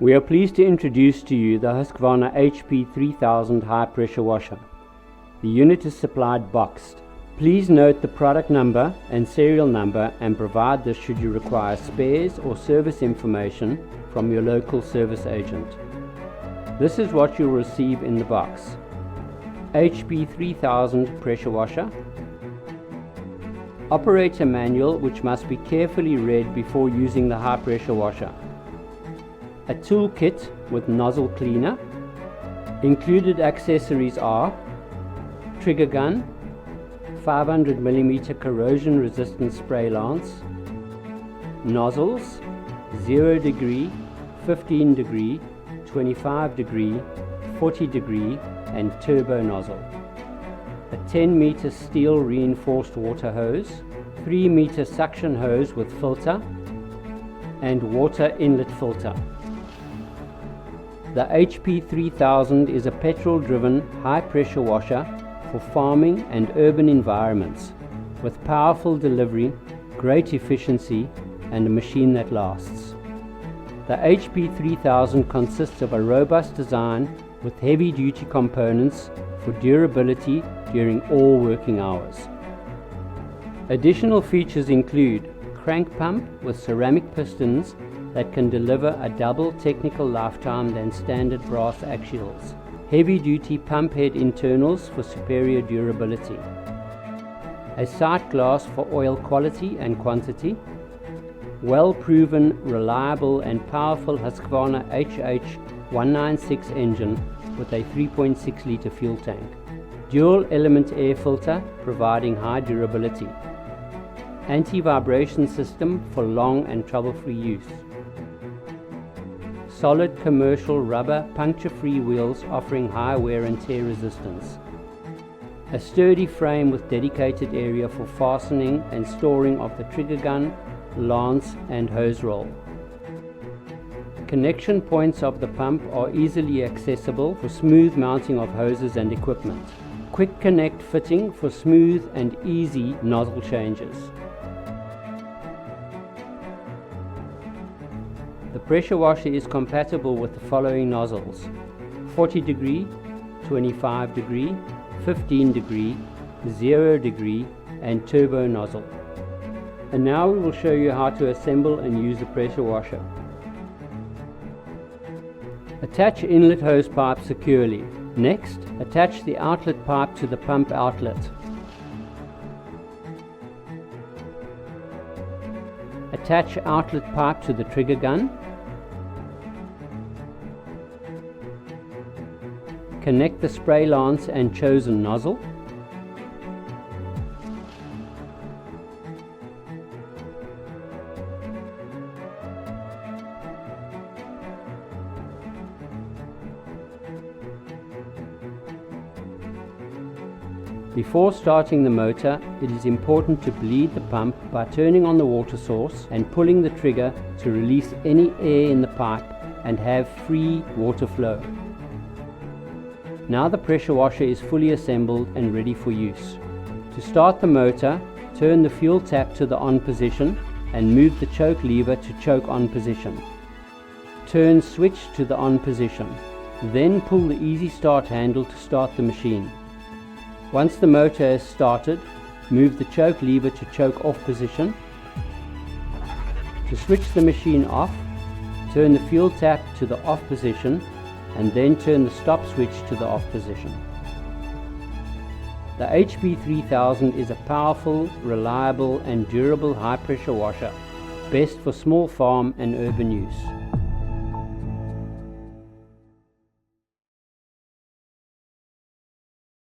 We are pleased to introduce to you the Husqvarna HP3000 high pressure washer. The unit is supplied boxed. Please note the product number and serial number and provide this should you require spares or service information from your local service agent. This is what you'll receive in the box: HP3000 pressure washer, operator manual which must be carefully read before using the high pressure washer, a tool kit with nozzle cleaner. Included accessories are trigger gun, 500mm corrosion resistant spray lance, nozzles 0 degree, 15 degree, 25 degree, 40 degree and turbo nozzle, a 10-meter steel reinforced water hose, 3-meter suction hose with filter and water inlet filter. The HP3000 is a petrol-driven high-pressure washer for farming and urban environments with powerful delivery, great efficiency and a machine that lasts. The HP3000 consists of a robust design with heavy-duty components for durability during all working hours. Additional features include crank pump with ceramic pistons that can deliver a double technical lifetime than standard brass axials, heavy-duty pump head internals for superior durability, a sight glass for oil quality and quantity, well-proven, reliable and powerful Husqvarna HH196 engine with a 3.6 litre fuel tank, dual element air filter providing high durability, anti-vibration system for long and trouble-free use, solid commercial rubber puncture-free wheels offering high wear and tear resistance, a sturdy frame with dedicated area for fastening and storing of the trigger gun, lance and hose roll. Connection points of the pump are easily accessible for smooth mounting of hoses and equipment. Quick connect fitting for smooth and easy nozzle changes. The pressure washer is compatible with the following nozzles: 40 degree, 25 degree, 15 degree, 0 degree and turbo nozzle. And now we will show you how to assemble and use the pressure washer. Attach inlet hose pipe securely. Next, attach the outlet pipe to the pump outlet. Attach outlet pipe to the trigger gun. Connect the spray lance and chosen nozzle. Before starting the motor, it is important to bleed the pump by turning on the water source and pulling the trigger to release any air in the pipe and have free water flow. Now the pressure washer is fully assembled and ready for use. To start the motor, turn the fuel tap to the on position and move the choke lever to choke on position. Turn switch to the on position. Then pull the easy start handle to start the machine. Once the motor is started, move the choke lever to choke off position. To switch the machine off, turn the fuel tap to the off position and then turn the stop switch to the off position. The HP3000 is a powerful, reliable and durable high pressure washer, best for small farm and urban use.